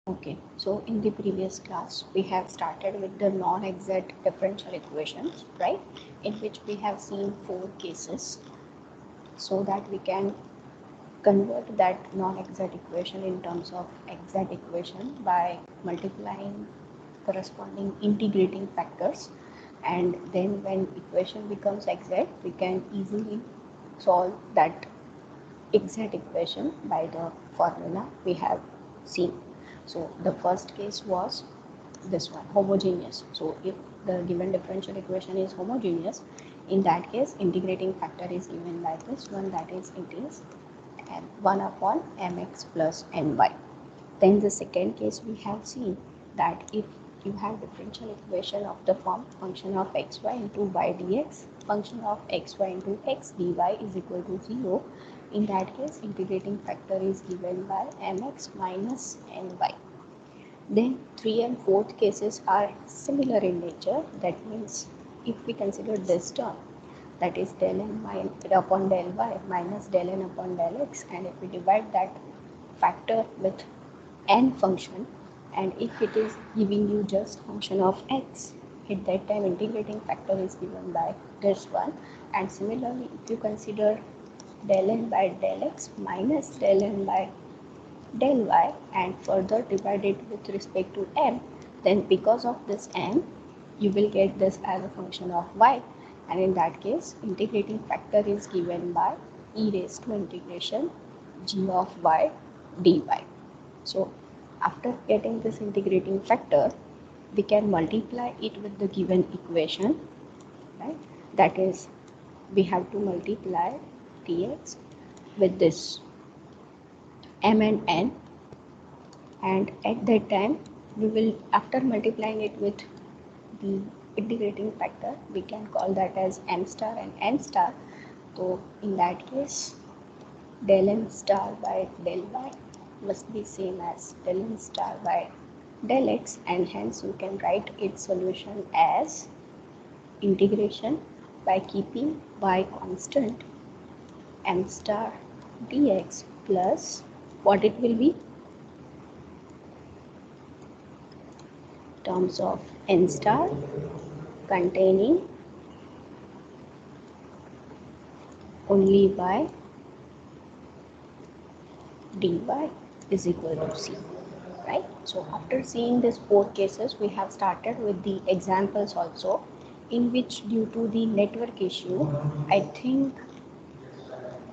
Okay, so in the previous class, we have started with the non-exact differential equations, right? In which we have seen 4 cases so that we can convert that non-exact equation in terms of exact equation by multiplying corresponding integrating factors. And then when equation becomes exact, we can easily solve that exact equation by the formula we have seen. So the first case was this one, homogeneous. So if the given differential equation is homogeneous, in that case integrating factor is given by this one, that is it is 1 upon mx plus my. Then the second case we have seen that if you have differential equation of the form function of xy into y dx, function of xy into x dy is equal to 0, in that case integrating factor is given by mx minus ny. Then 3 and 4th cases are similar in nature. That means if we consider this term, that is del n upon del y minus del n upon del x, and if we divide that factor with n function, and if it is giving you just function of x, at that time integrating factor is given by this one. And similarly, if you consider del n by del x minus del n by del y and further divide it with respect to m, then because of this m, you will get this as a function of y, and in that case integrating factor is given by e raised to integration g of y dy. So after getting this integrating factor, we can multiply it with the given equation, right? That is, we have to multiply dx with this m and n, and at that time we will, after multiplying it with the integrating factor, we can call that as m star and n star. So in that case del m star by del y must be same as del m star by del x, and hence you can write its solution as integration by keeping y constant m star dx plus what it will be, terms of n star containing only y dy is equal to c, right? So after seeing these 4 cases, we have started with the examples also, in which due to the network issue, I think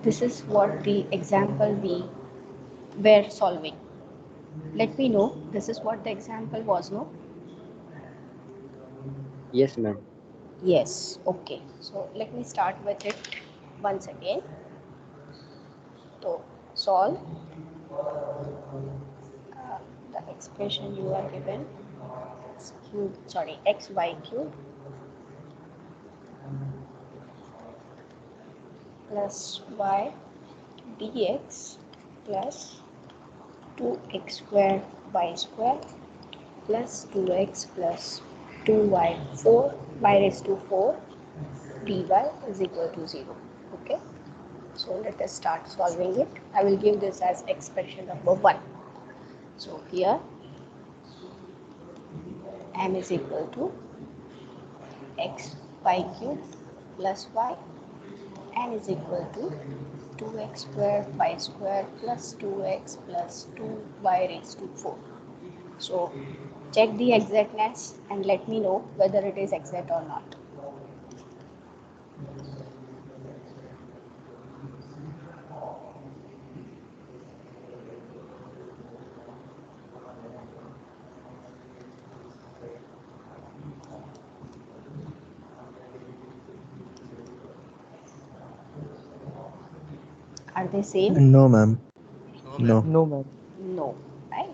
this is what the example we were solving. Let me know, this is what the example was, no? Yes, ma'am. Yes, okay. So let me start with it once again. So solve the expression you are given, x cube, sorry, xy cube plus y dx plus 2x square y square plus 2x plus 2y 4 y raised to 4 dy is equal to 0. Okay, so let us start solving it. I will give this as expression number 1. So here m is equal to x y cube plus y, n is equal to 2x square y square plus 2x plus 2y raised to 4. So check the exactness and let me know whether it is exact or not. Are they same? No, ma'am. No, ma'am. No. No, ma'am. No, right?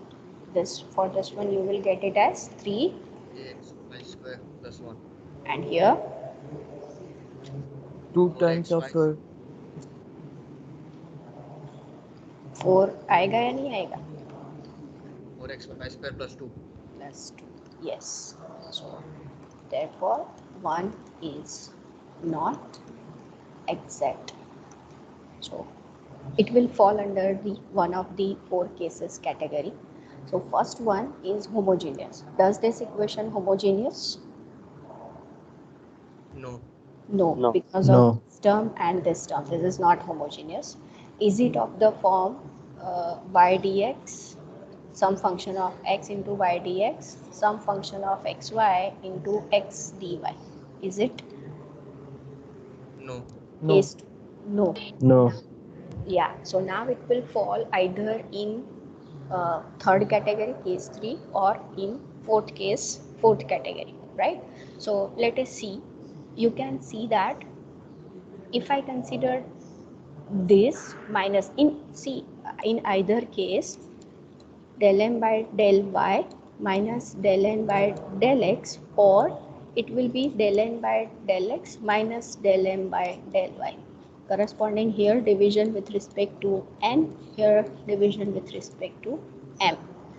This, for this one you will get it as 3, 3x y square plus 1. and here Two times 4x of y 4 आएगा या नहीं आएगा? 4x y square plus 2. Plus 2. Yes. So therefore 1 is not exact. So it will fall under the one of the 4 cases category. So first one is homogeneous. Does this equation homogeneous? No. No, because of No. this term and this term. This is not homogeneous. Is it of the form y dx, some function of x into y dx, some function of xy into x dy? Is it? No. No. Case two? No. No. Yeah, so now it will fall either in third category, case 3, or in fourth category, right? So let us see. You can see that if I consider this minus in either case del m by del y minus del n by del x, or it will be del n by del x minus del m by del y. Corresponding here division with respect to n, here division with respect to m.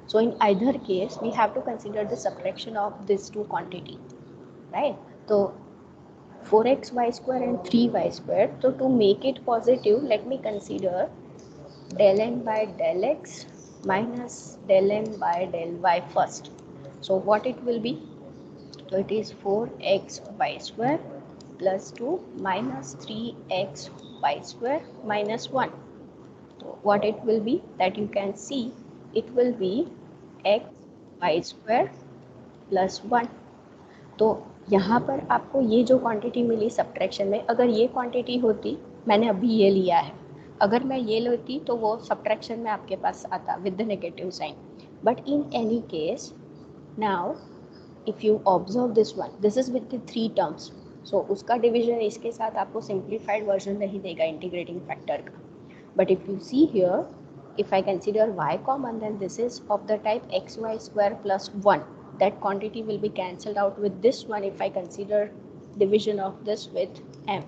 So in either case we have to consider the subtraction of these two quantity, right? So 4xy square and 3y square. So to make it positive, let me consider del n by del x minus del m by del y first. So what it will be? So it is 4xy square plus 2 minus 3xy square minus 1. So what it will be? That you can see, it will be x y square plus 1. तो यहाँ पर आपको ये जो quantity मिली subtraction में, अगर ये quantity होती, मैंने अभी ये लिया है, अगर मैं ये लेती तो वो सब्ट्रैक्शन में आपके पास आता with the negative sign. But in any case now if you observe this one, this is with the 3 terms. So उसका डिवीजन इसके साथ आपको सिंप्लीफाइड वर्जन नहीं देगा इंटीग्रेटिंग फैक्टर का. But if you see here, if I consider y common, then this is of the type xy square plus 1. That quantity will be cancelled out with this one if I consider division of this with m,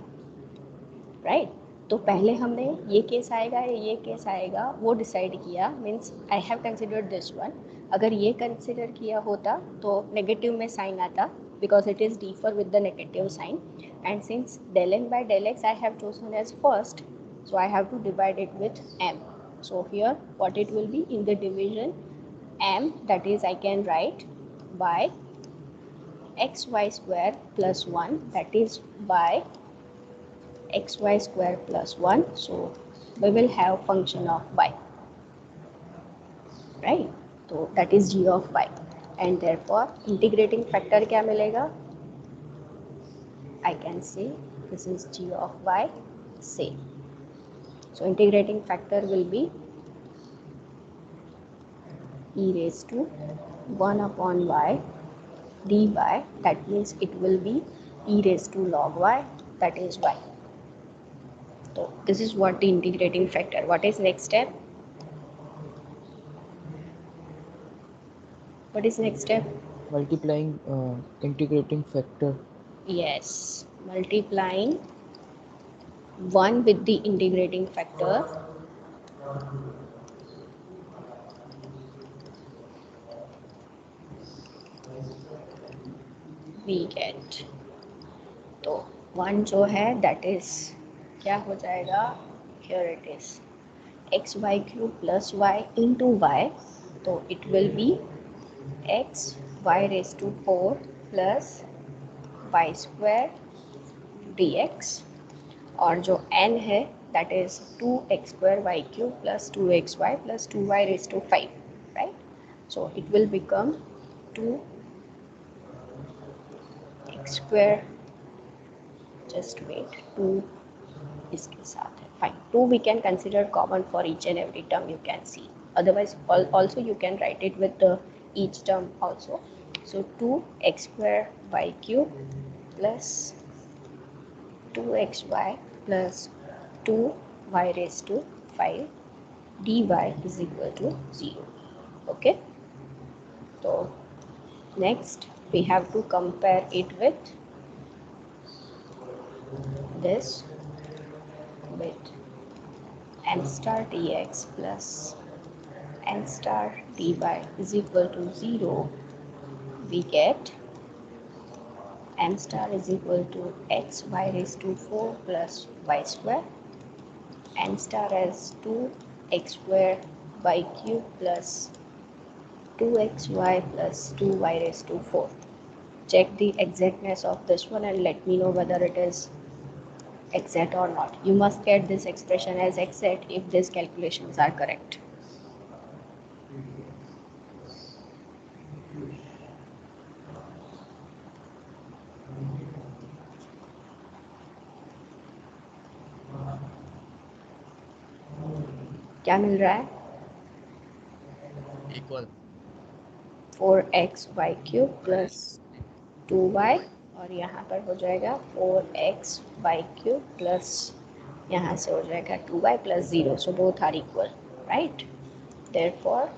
right? तो पहले हमने ये case आएगा या ये case आएगा वो decide किया, means I have considered this one. अगर ये कंसिडर किया होता तो नेगेटिव में साइन आता because it is differ with the negative sign, and since del n by del x I have chosen as first, so I have to divide it with m. So here what it will be in the division m, that is I can write by xy square plus 1, that is by xy square plus 1. So we will have function of y, right? So that is g of y, and therefore integrating factor क्या मिलेगा? I can say this is g of y, say. So integrating factor will be e raised to 1 upon y dy, that means it will be e raised to log y, that is y. So this is what the integrating factor. What is next step? What is next step? Multiplying integrating factor. Yes, multiplying 1 with the integrating factor. We get, तो 1 जो है that is क्या हो जाएगा? Here it is xy cube plus y into y, तो it will be x y raised to 4 plus y square dx, और जो n है that is 2x square y cube plus 2xy plus 2y raised to 5, right? So it will become 2x square, just wait, 2 इसके साथ है, fine. 2 we can consider common for each and every term, you can see. Otherwise also you can write it with the each term also. So 2x square y cube plus 2xy plus 2y raised to 5 dy is equal to 0. Okay. So next we have to compare it with this, with m star dx plus n star dy is equal to 0. We get m star is equal to x y raised to 4 plus y square, n star as 2x square y cube plus 2xy plus 2y raised to 4. Check the exactness of this one and let me know whether it is exact or not. You must get this expression as exact if these calculations are correct. क्या मिल रहा है? Equal. 4xy cube plus 2y और यहाँ पर हो जाएगा 4xy cube plus यहाँ से हो जाएगा 2y plus 0. So both are equal, right? Therefore,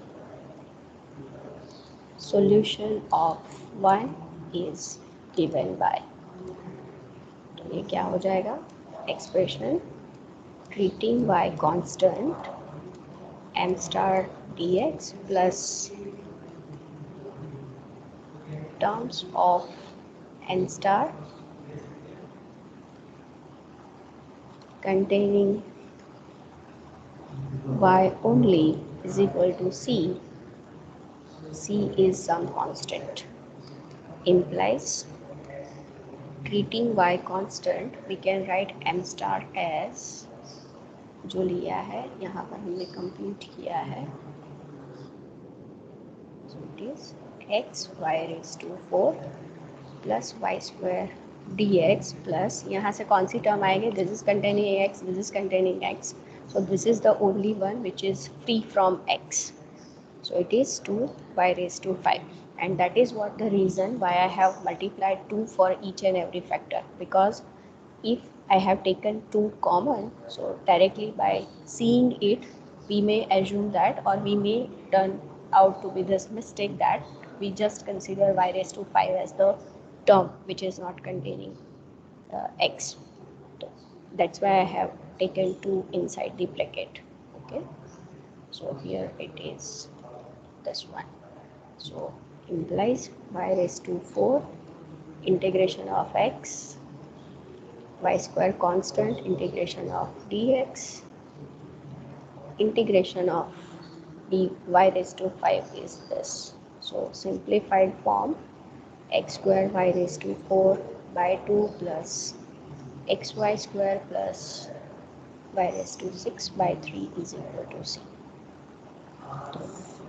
solution of 1 is given by. तो ये क्या हो जाएगा? Expression treating y constant m star dx plus terms of n star containing y only is equal to c. C is some constant. Implies treating y constant, we can write m star as जो लिया है यहाँ पर हमने compute किया है. So it is x y raised to 4 plus y square dx plus यहाँ से कौन सी टर्म आएगी? This is containing x, this is containing x. So this is the only one which is free from x. So it is 2y raised to 5. And that is what the reason why I have multiplied 2 for each and every factor. Because if I have taken 2 common, so directly by seeing it, we may assume that, or we may turn out to be this mistake that we just consider y raised to 5 as the term which is not containing x. That's why I have taken 2 inside the bracket. Okay. So here it is this one. So implies y raised to 4 integration of x, y square constant integration of dx, integration of dy raised to 5 is this. So simplified form x square y raised to 4 by 2 plus xy square plus y raised to 6 by 3 is equal to c.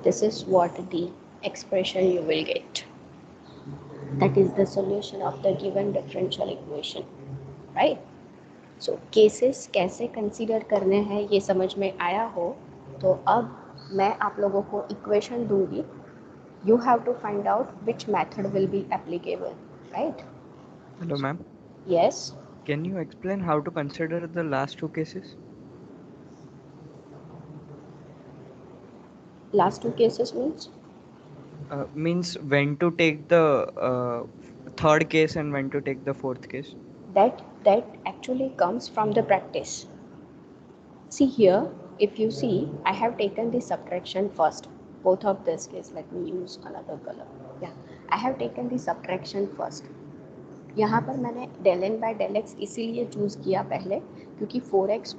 This is what the expression you will get. That is the solution of the given differential equation, right? So cases कैसे consider करने हैं ये समझ में आया हो तो अब मैं आप लोगों को equation दूंगी. You have to find out which method will be applicable, right? Hello, ma'am. Yes. Can you explain how to consider the last two cases? Last two cases means? Means when to take the third case and when to take the fourth case. That actually comes from the practice. See here, if you see, I have taken the subtraction first. Both of this case, let me use another color. Yeah, I have taken the subtraction first. यहाँ पर मैंने del n by del x इसीलिए choose किया पहले क्योंकि 4x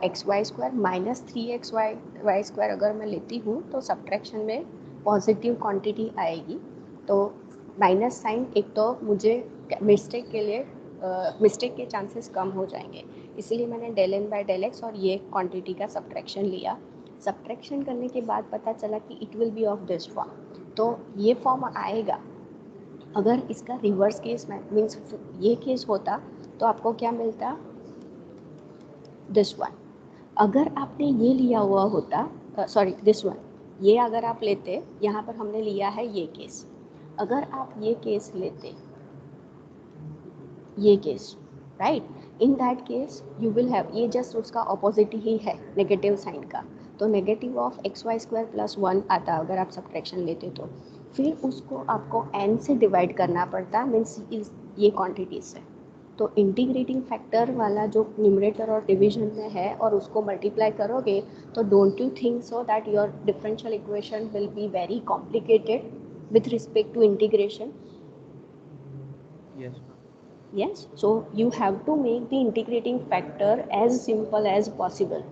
x y square minus 3x y square अगर मैं लेती हूँ तो सब्ट्रैक्शन में पॉजिटिव क्वांटिटी आएगी. तो माइनस साइन एक तो मुझे मिस्टेक के लिए मिस्टेक के चांसेस कम हो जाएंगे, इसलिए मैंने del n by del x और ये क्वांटिटी का सब्ट्रैक्शन लिया. सब्ट्रैक्शन करने के बाद पता चला कि it will B of this form. तो ये फॉर्म आएगा. अगर इसका रिवर्स केस मीन्स ये केस होता तो आपको क्या मिलता? This one. अगर आपने ये लिया हुआ होता, सॉरी दिस वन, ये अगर आप लेते, यहाँ पर हमने लिया है ये केस. अगर आप ये केस लेते, ये case, right, in that case you will have, ये जस्ट उसका ऑपोजिट ही है नेगेटिव साइन का. तो negative of x y square plus 1 आता अगर आप सब्ट्रैक्शन लेते तो. फिर उसको आपको n से डिवाइड करना पड़ता, मीन्स ये क्वांटिटी से. तो इंटीग्रेटिंग फैक्टर वाला जो न्यूमरेटर और डिवीजन में है और उसको मल्टीप्लाई करोगे तो don't you think so that your differential equation will be very complicated with respect to integration? Yes. Yes, so you have to make the integrating factor as simple as possible.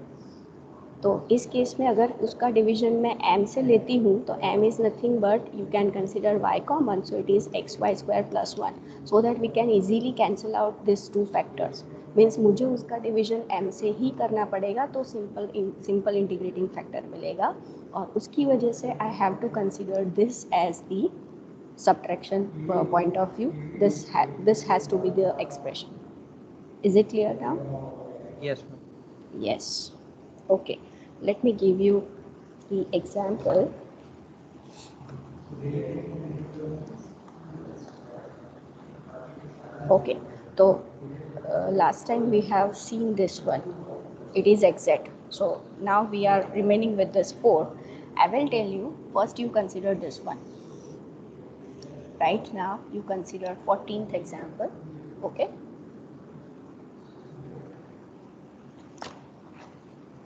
तो इस case में अगर उसका division मैं m से लेती हूँ तो m is nothing but you can consider y common, so it is xy square plus 1, so that we can easily cancel out this two factors. Means मुझे उसका डिवीजन m से ही करना पड़ेगा तो सिंपल इंटीग्रेटिंग फैक्टर मिलेगा, और उसकी वजह से I have to consider this as the subtraction point of view. This has to be the expression. Is it clear now? Yes, ma'am. Yes. Okay. Let me give you the example. Okay. So last time we have seen this one. It is exact. So now we are remaining with this 4. I will tell you, first you consider this one. Right now you consider 14th example. Okay.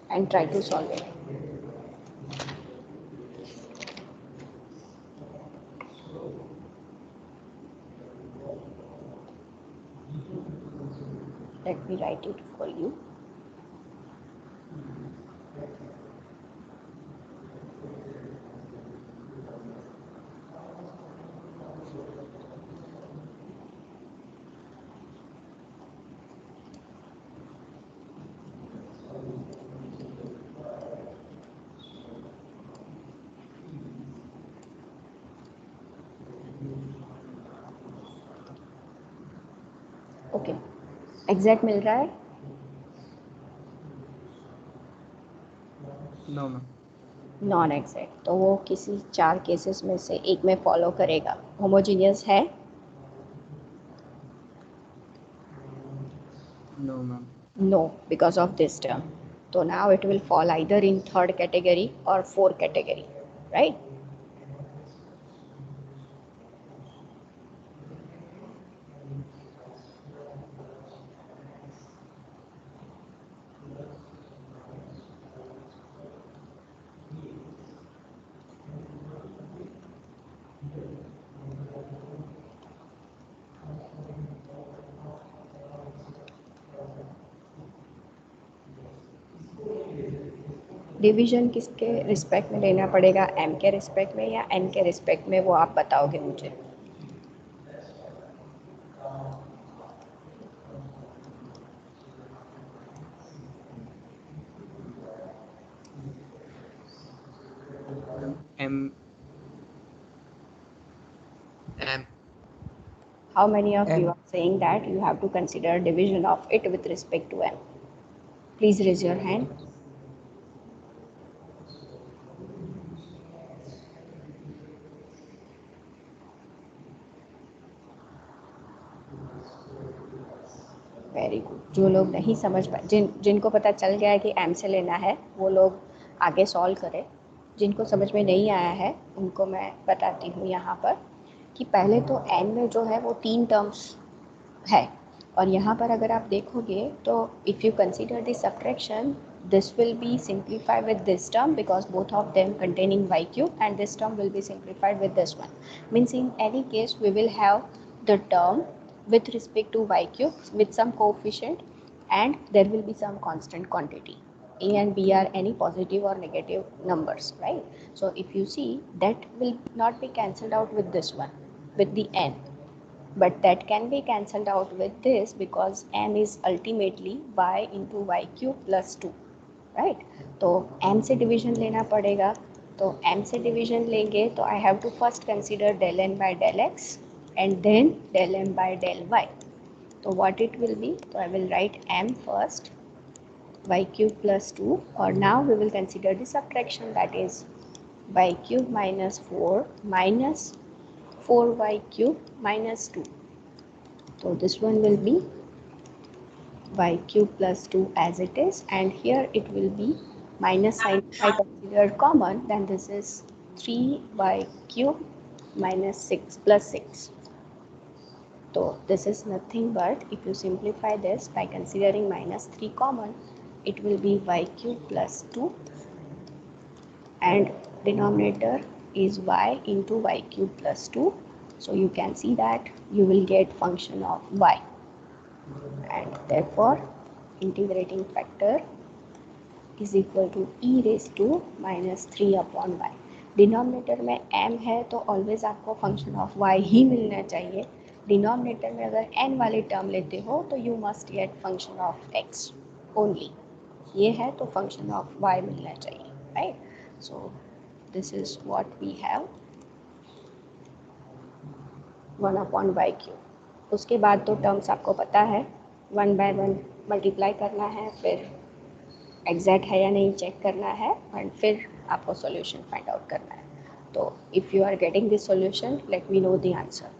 And try to solve it. Let me write it for you. Okay, exact मिल रहा है? No, ma'am. Non exact तो वो किसी 4 cases में से एक में फॉलो करेगा। होमोजीनियस है? No, ma'am. No, because of this term. तो now it will fall either in third category और फोर्थ कैटेगरी, राइट? डिवीजन किसके रिस्पेक्ट में लेना पड़ेगा, m के रिस्पेक्ट में या n के रिस्पेक्ट में, वो आप बताओगे मुझे। M. M. How many of M. you are saying that you have to consider division of it with respect to m? Please raise your hand. Very good. जो लोग नहीं समझ पाए, जिनको पता चल गया है कि m से लेना है, वो लोग आगे सॉल्व करें। जिनको समझ में नहीं आया है उनको मैं बताती हूँ यहाँ पर कि पहले तो n में जो है वो 3 टर्म्स है, और यहाँ पर अगर आप देखोगे तो if you consider the subtraction, this will be simplified with this term because both of them containing y cube, and this term will be simplified with this one. Means in any case we will have the term with respect to y cube with some coefficient, and there will be some constant quantity. A and B are any positive or negative numbers, right? So if you see, that will not be cancelled out with this one, with the n, but that can be cancelled out with this because m is ultimately y into y cube plus 2, right? तो m से division लेना पड़ेगा, तो m से division लेंगे तो I have to first consider del n by del x and then del m by del y. तो what it will be, तो I will write m first, y cube plus 2, or now we will consider the subtraction, that is y cube minus 4 minus 4y cube minus 2. So this one will be y cube plus 2 as it is, and here it will be minus sign. If I consider common, then this is 3y cube minus 6 plus 6. So this is nothing but, if you simplify this by considering minus 3 common, it will be y cube plus 2, and denominator is y into y cube plus 2. So you can see that you will get function of y, and therefore integrating factor is equal to e raise to minus 3 upon y. Denominator में m है तो always आपको function of y ही मिलना चाहिए। Denominator में अगर n वाली term लेते हो तो you must get function of x only. ये है तो फंक्शन ऑफ y मिलना चाहिए, right. So this is what we have 1 upon y cube. उसके बाद तो टर्म्स आपको पता है, 1 बाय 1 मल्टीप्लाई करना है, फिर एग्जैक्ट है या नहीं चेक करना है, एंड फिर आपको सॉल्यूशन फाइंड आउट करना है। तो if you are getting this solution, let me know the answer.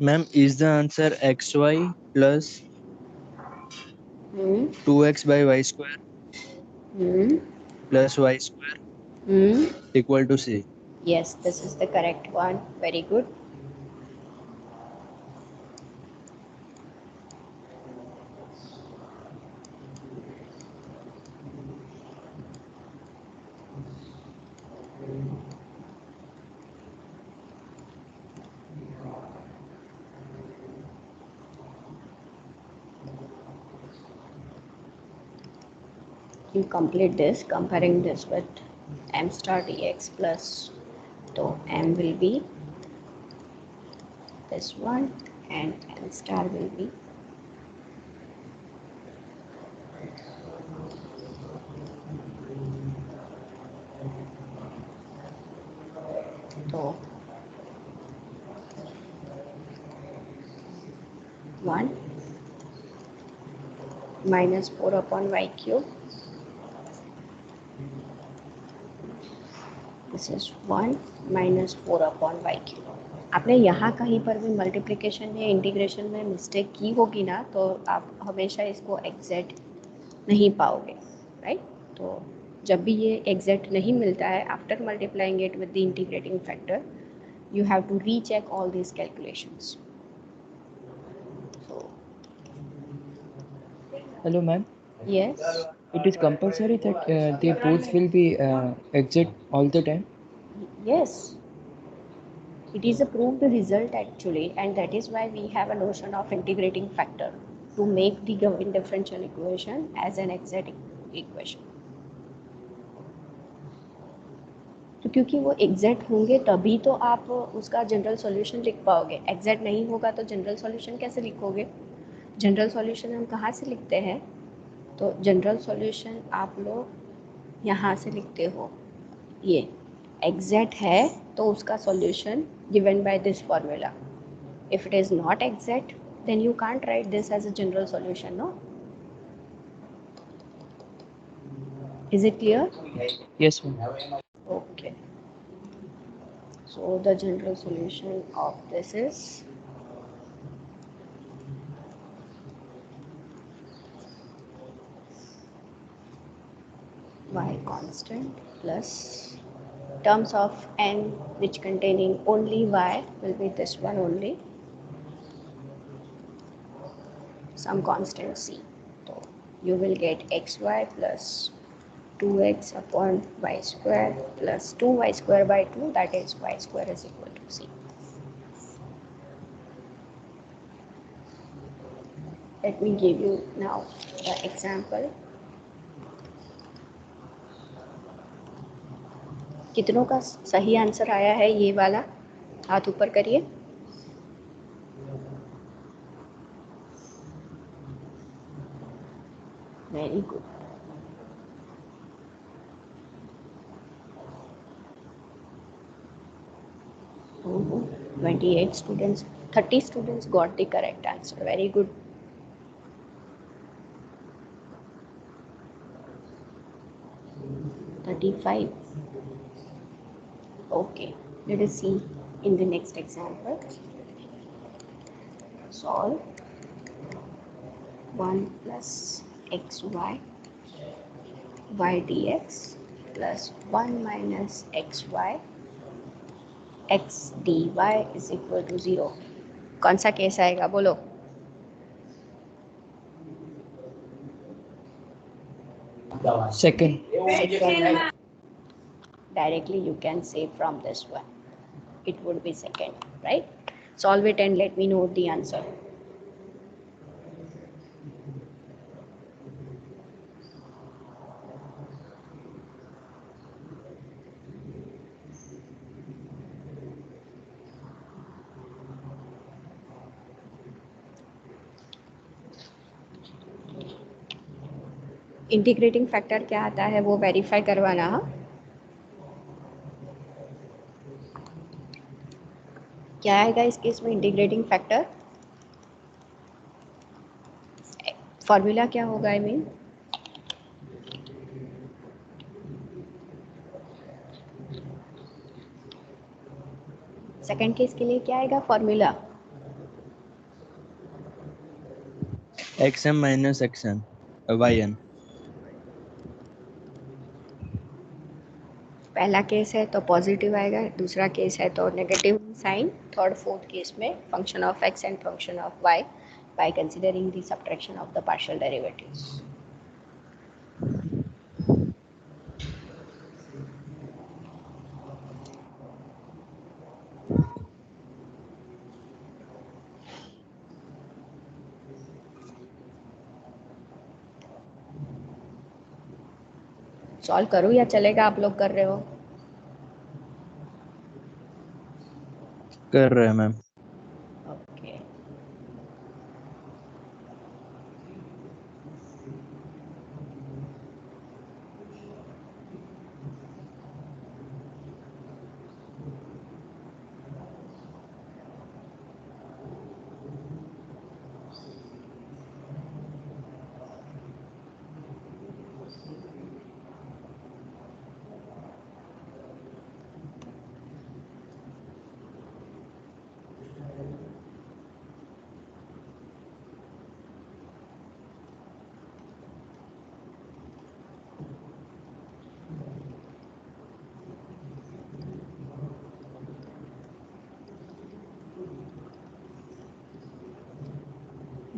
Ma'am, is the answer xy plus 2x by y square plus y square equal to c? Yes, this is the correct one. Very good. You complete this, comparing this with m star dx plus, so m will be this one and m star will be so 1 minus 4 upon y cube. This is 1 minus 4 upon y cube. आपने यहाँ कहीं पर भी multiplication या integration में mistake की होगी ना, तो आप हमेशा इसको एग्जैक्ट नहीं पाओगे, राइट। तो जब भी ये एग्जैक्ट नहीं मिलता है, after multiplying it with the integrating factor, you have to recheck all these calculations. So Hello, ma'am. yes, It is compulsory that they both will be exact all the time. yes, it is a proved result actually, and that is why we have a notion of integrating factor to make the given differential equation as an exact equation. तो क्योंकि वो exact होंगे तभी तो आप उसका general solution लिख पाओगे। एग्जैक्ट नहीं होगा तो जनरल सॉल्यूशन कैसे लिखोगे? जनरल सॉल्यूशन हम कहाँ से लिखते हैं? तो जनरल सॉल्यूशन आप लोग यहाँ से लिखते हो, ये एग्जैक्ट है तो उसका solution given by this formula. If it is not exact then you can't write this as a general solution, no? Is it clear? Yes, ma'am. Okay, so the general solution of this is y constant plus terms of n which containing only y will be this one only, some constant c. So you will get xy plus 2x upon y square plus 2y square by 2, that is y square is equal to c. Let me give you now the example. कितनों का सही answer आया है ये वाला? हाथ ऊपर करिए। Very good. 28 students, 30 students got the correct answer. Very good. 35. Okay, let us see in the next example. Solve 1 plus xy y dx plus 1 minus xy x dy is equal to 0. कौन सा case आएगा बोलो? Second. Second. Directly you can say from this one. It would be second, right? Solve it and let me know the answer. Integrating factor क्या आता है वो verify करवाना. हाँ, क्या आएगा इस केस में इंटीग्रेटिंग फैक्टर? फॉर्मूला क्या होगा? आई मीन सेकंड केस के लिए क्या आएगा formula? xm minus xn yn. पहला केस है तो पॉजिटिव आएगा, दूसरा केस है तो negative sign, third fourth case में function of x and function of y by considering the subtraction of the partial derivatives. Solve करूँ या चलेगा? आप लोग कर रहे हो? कर रहे हैं ma'am. Okay.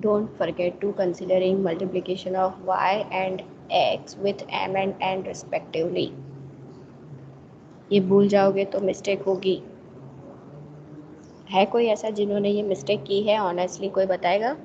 Don't forget to considering multiplication of y and x with m and n respectively. ये भूल जाओगे तो मिस्टेक होगी. है कोई ऐसा जिन्होंने ये मिस्टेक की है? ऑनेस्टली कोई बताएगा?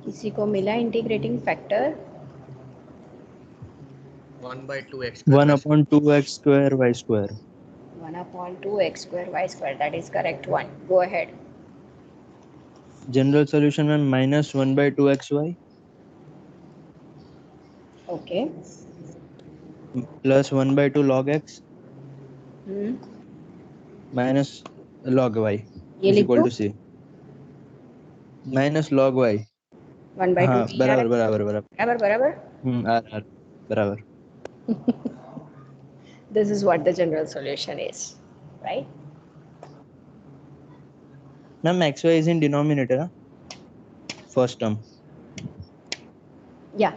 किसी को मिला integrating factor? 1 by 2x 1 upon 2x square y square. 1 upon 2x square y square, that is correct one. Go ahead. General solution में minus 1 by 2xy Okay. plus 1 by 2 log x hmm, minus log y ये is लिख equal दो. to c. Minus log y. 1 by 2 हाँ नहीं आ बराबर रहा. बराबर बराबर. बराबर बराबर. आर बराबर. This is what the general solution is, right? Ma'am xy is in denominator ना first term. Yeah.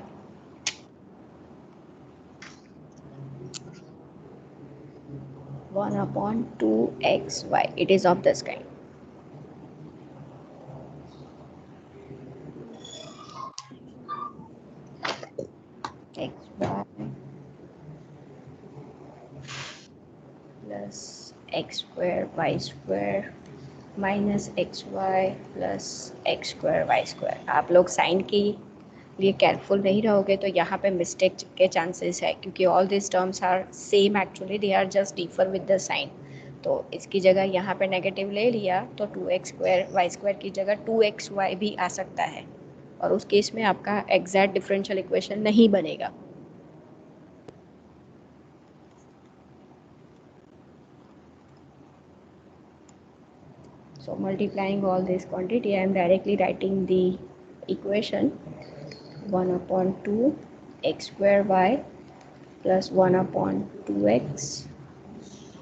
One upon 2xy. It is of this kind. Plus x square y square minus x y plus x square y square. आप लोग sign के लिए careful नहीं रहोगे तो यहाँ पे मिस्टेक के चांसेस है, क्योंकि all this terms are same, actually they are just differ with the sign. तो इसकी जगह यहाँ पे नेगेटिव ले लिया तो 2x स्क्वायर वाई स्क्वायर की जगह 2xy भी आ सकता है, और उस केस में आपका एग्जैक्ट डिफरेंशियल इक्वेशन नहीं बनेगा। So multiplying all this quantity, I am directly writing the equation 1 upon 2 x square y plus 1 upon 2x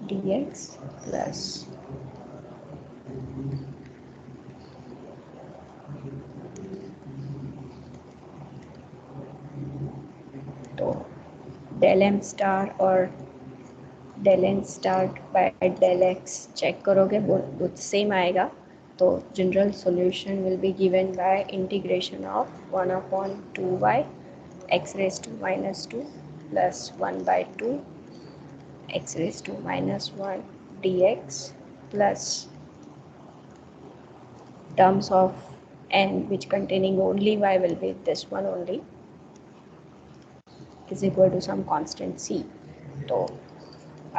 dx plus तो del m star और del n star by del x check करोगे both same आएगा। तो general solution will be given by integration of 1 upon 2y x raised to minus 2 plus 1 by 2 x raised to minus 1 dx plus terms of n which containing only y will be this one only is equal to some constant c. So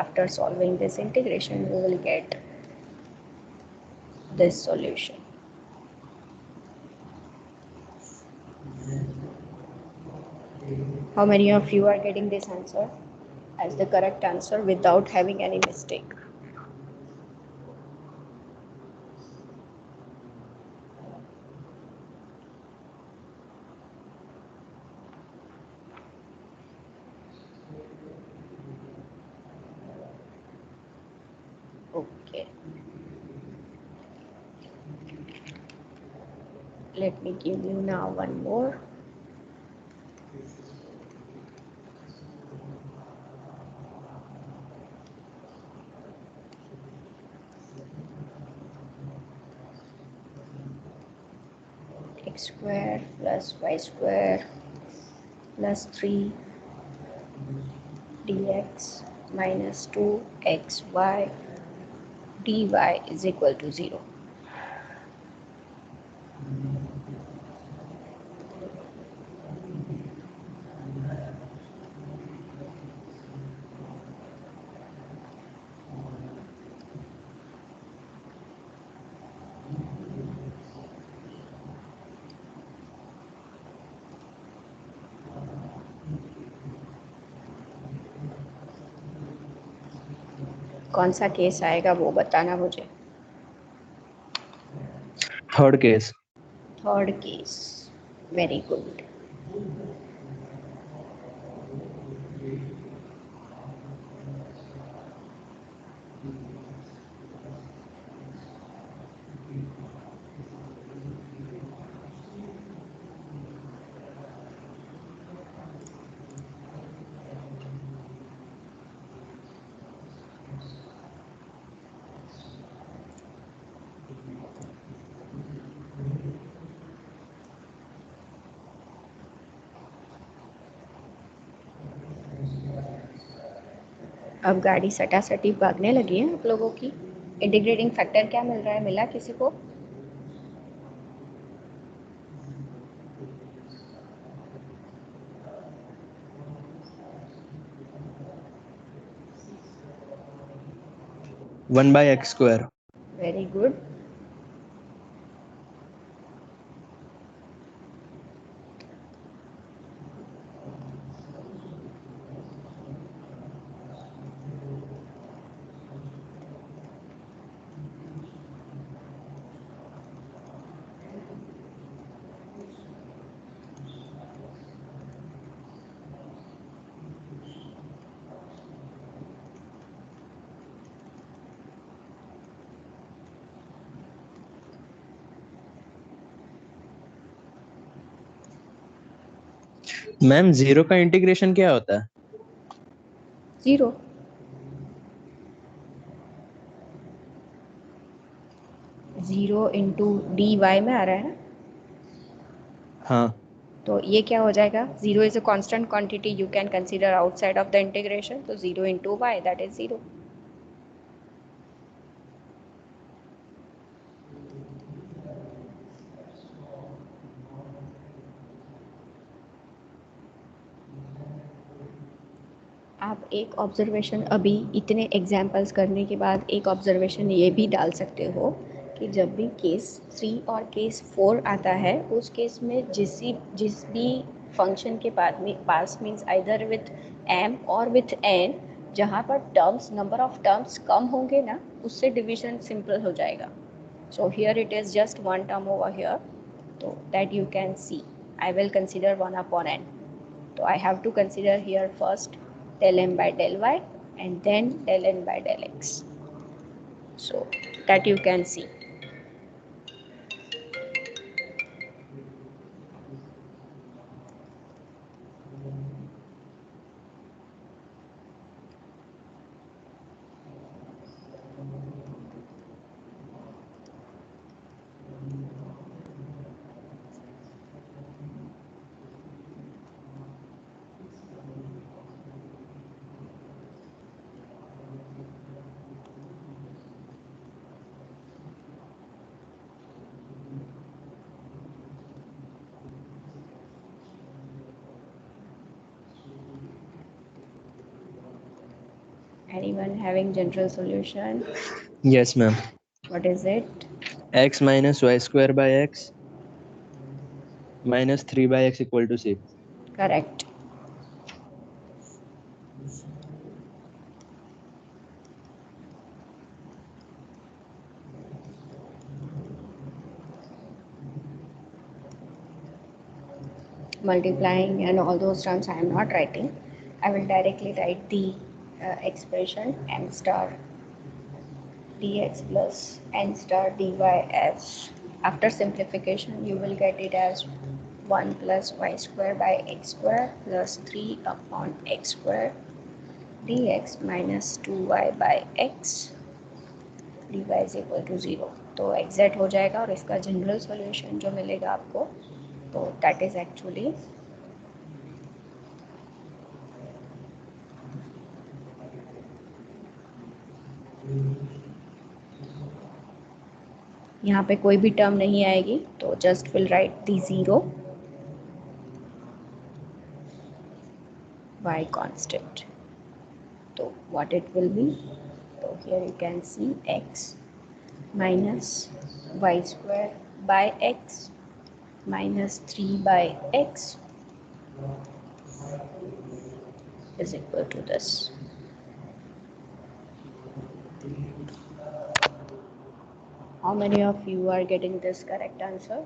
after solving this integration we will get this solution. How many of you are getting this answer as the correct answer without having any mistake? Okay. Let me give you now one more. X square plus y square plus 3 dx minus 2xy dy is equal to 0. कौन सा case आएगा वो बताना मुझे। Third case. Third case, very good. अब गाड़ी सटासटी भागने लगी है आप लोगों की। इंटीग्रेटिंग फैक्टर क्या मिल रहा है, मिला किसी को? One by x square. Very good. Ma'am zero का इंटीग्रेशन क्या होता है? Zero. Zero into d y में आ रहा है ना? हाँ। तो ये क्या हो जाएगा, 0 is a constant quantity you can consider outside of the integration, तो 0 इंटू वाई दैट इज 0. आप एक ऑब्जर्वेशन अभी इतने एग्जाम्पल्स करने के बाद एक ऑब्जर्वेशन ये भी डाल सकते हो कि जब भी केस 3 और केस 4 आता है उस केस में जिस भी फंक्शन के पास मीन्स आइदर विथ एम और विथ एन, जहाँ पर टर्म्स नंबर ऑफ टर्म्स कम होंगे ना, उससे डिवीजन सिंपल हो जाएगा. So here it is just one term over here, तो that you can see. I will consider 1 upon n. So I have to consider here first del m by del y and then del n by del x. So that you can see. Anyone having general solution? Yes, ma'am. What is it? X minus y square by x minus 3 by x equal to 6. Correct. Multiplying and all those terms I am not writing. I will directly write the expression m star dx plus n star dy as, after simplification you will get it as 1 plus y square by x square plus 3 upon x square dx minus 2y by x dy is equal to 0. तो exact हो जाएगा और इसका general solution जो मिलेगा आपको, तो that is actually यहाँ पे कोई भी टर्म नहीं आएगी, तो just will write the 0 y constant. So what it will be, so here you can see x minus y square by x minus 3 by x is equal to this. How many of you are getting this correct answer?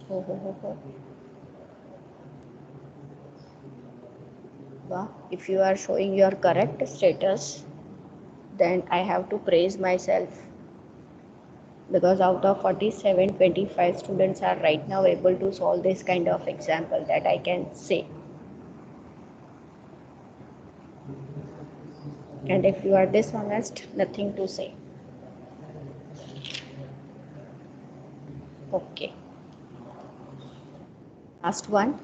Ho. Wow. If you are showing your correct status, then I have to praise myself, because out of 47, 25 students are right now able to solve this kind of example, that I can say. And if you are dishonest, nothing to say. Okay. Last one.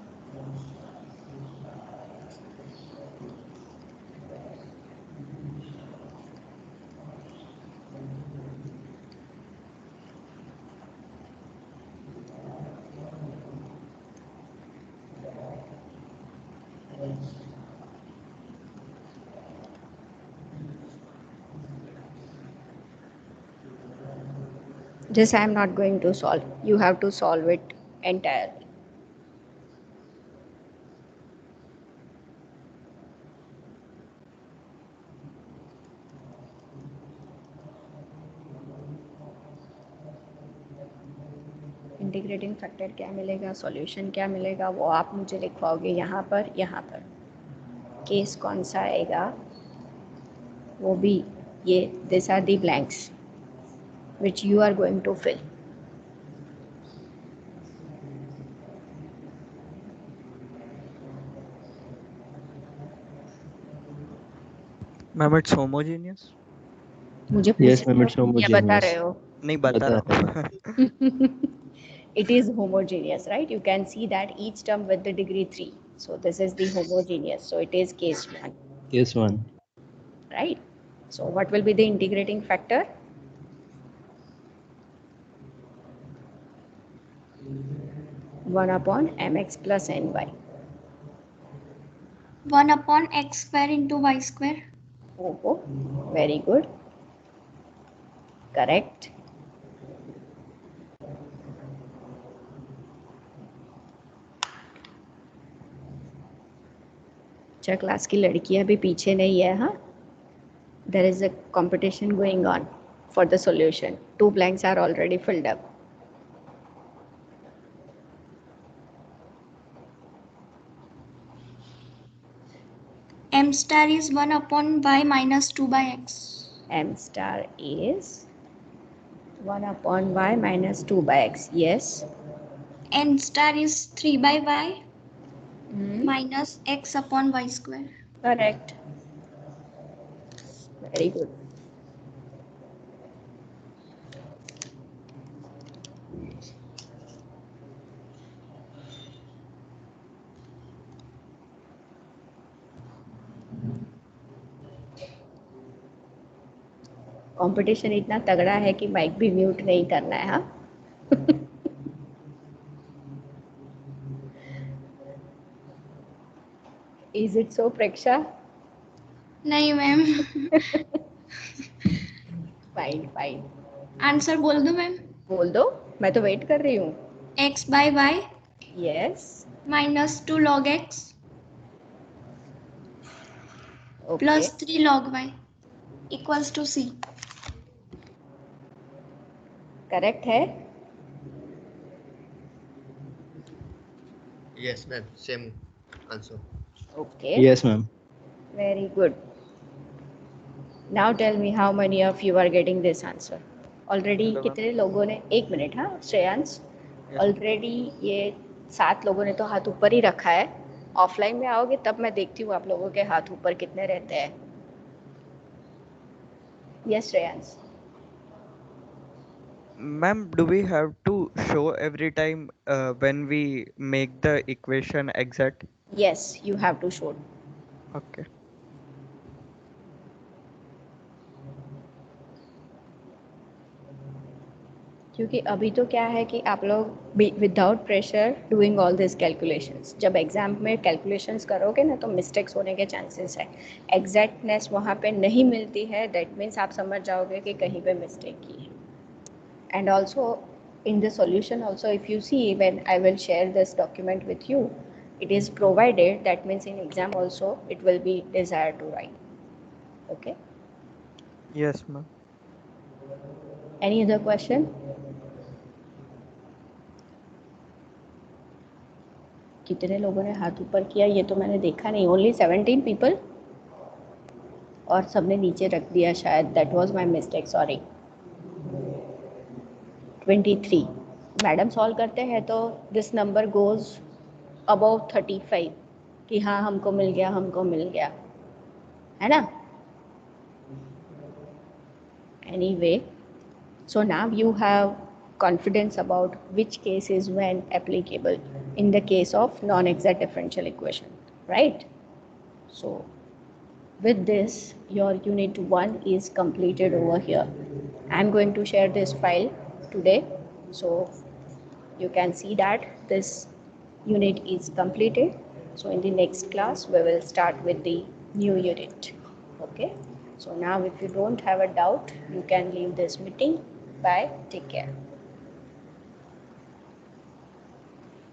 This I am not going to solve. You have to solve it entirely. Integrating factor क्या मिलेगा, solution क्या मिलेगा, वो आप मुझे लिखवाओगे यहाँ पर. Case कौन सा आएगा वो भी, ये this are the blanks which you are going to fill. Ma'am it's homogeneous. मुझे Yes, पूछ ma'am. रहे It's हो या बता रहे homogeneous. हो? नहीं बता बता रहा रहे हूँ। It is homogeneous, right? You can see that each term with the degree 3. So this is the homogeneous. So it is case 1, Case 1. right? So what will be the integrating factor? 1 upon mx plus ny. 1 upon x square into y square. Oh, very good. Correct. अच्छा class की लड़कियां भी पीछे नहीं है हाँ. There is a competition going on for the solution. 2 blanks are already filled up. M star is 1 upon y minus 2 by x. M star is 1 upon y minus 2 by x. Yes. N star is 3 by y Hmm. minus x upon y square. Correct. Very good. Competition इतना तगड़ा है कि mic भी mute नहीं करना है हाँ. Is it so, Preksha? नहीं मैम. Fine, fine. आंसर बोल दो मैम. बोल दो, मैं तो वेट कर रही हूँ. x by y Yes. minus 2 log x Okay. plus 3 log y equals to c. Correct है. Yes, ma'am. Same answer. Okay. Yes, ma'am. Very good. Now tell me how many of you are getting this answer. Already Hello, ma'am. कितने लोगों ने, एक minute हाँ Shreyansh, Yes. Already ये 7 लोगों ने तो हाथ ऊपर ही रखा है. ऑफलाइन में आओगे तब मैं देखती हूँ आप लोगों के हाथ ऊपर कितने रहते हैं. Yes Shreyansh. Ma'am, do we have to show every time when we make the equation exact? Yes you have to show. Okay. क्योंकि अभी तो क्या है कि आप लोग without pressure doing all this calculations. जब एग्जाम में कैलकुलेशंस करोगे ना तो मिस्टेक्स होने के चांसेस है. एग्जैक्टनेस वहाँ पे नहीं मिलती है. दैट मीन्स आप समझ जाओगे कि कहीं पे मिस्टेक की है. And also in the solution also, if you see, when I will share this document with you, it is provided, that means in exam also it will be desired to write. Okay. Yes, ma'am. Any other question? कितने लोगों ने हाथ ऊपर किया ये तो मैंने देखा नहीं. Only 17 people. और सबने नीचे रख दिया शायद. That was my mistake, sorry. 23. Madam solve करते हैं तो दिस नंबर गोज अबव 35 कि हाँ हमको मिल गया, हमको मिल गया, है ना. Anyway, so now you have confidence about which case is when applicable in the case of non-exact differential equation, right? So with this, your unit 1 is completed over here. I'm going to share this file today, so you can see that this unit is completed. So in the next class, we will start with the new unit. Okay. So now if you don't have a doubt, you can leave this meeting. Bye. Take care.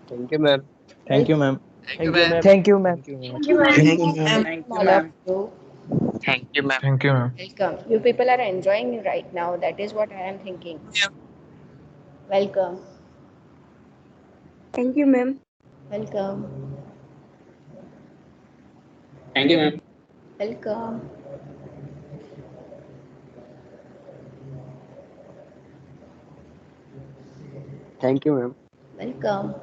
Thank you, ma'am. Thank you, ma'am. Thank you, ma'am. Thank you, ma'am. Thank you, ma'am. Thank you, ma'am. Thank you, All ma'am. of you, Thank you, ma'am. Thank you, ma'am. welcome. You people are enjoying right now. That is what I am thinking. Welcome. Thank you, ma'am. Welcome. Thank you, ma'am. Welcome. Thank you, ma'am. Welcome.